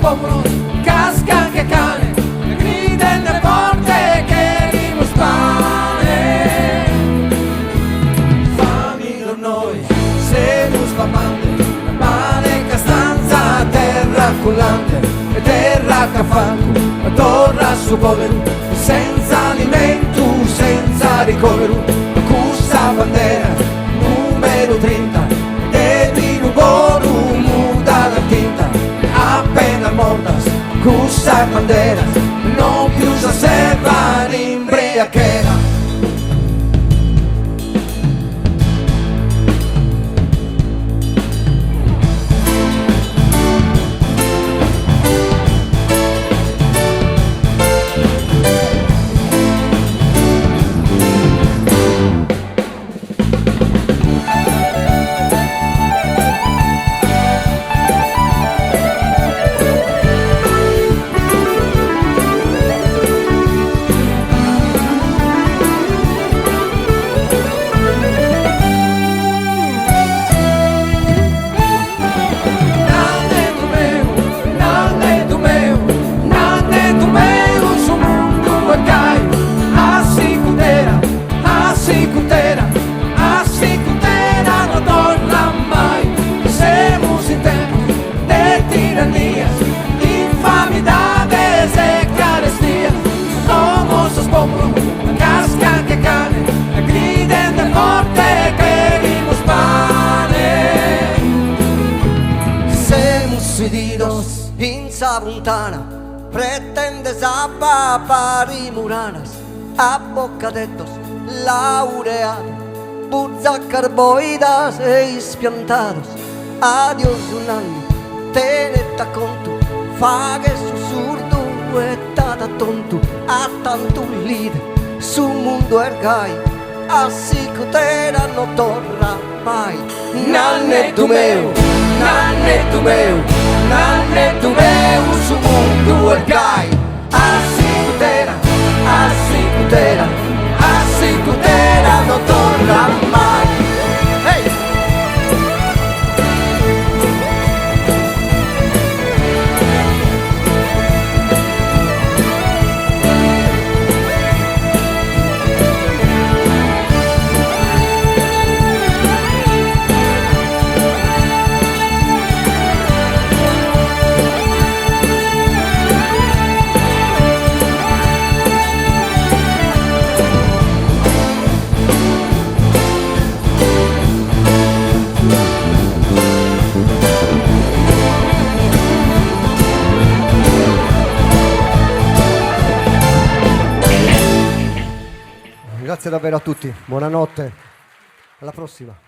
popolo, casca anche cane, le grida nelle porte che rimuspane. Fammi con noi, se non spamante, male castanza, terra collante, e terra che fanno, ma torna su povero, senza alimento, senza ricovero, cussa bandera, numero 30, devi nuboru, muda la tinta, appena mortas, cussa bandera, non più si osserva l'imbriachera. Puntana, pretendes a papari muranas, a bocadetos, laureados, buzzacarboidas e ispiantados. Adiós un anno, teneta conto, faghe sussurdo e tada tonto, a tanto lide, su mundo ergai, a sicutera non torna mai. Nannetto meu, nannetto meu, nannetto meu, su mundo ergai, a sicutera, a sicutera, a sicutera non torna mai. Hey! Grazie davvero a tutti, buonanotte, alla prossima.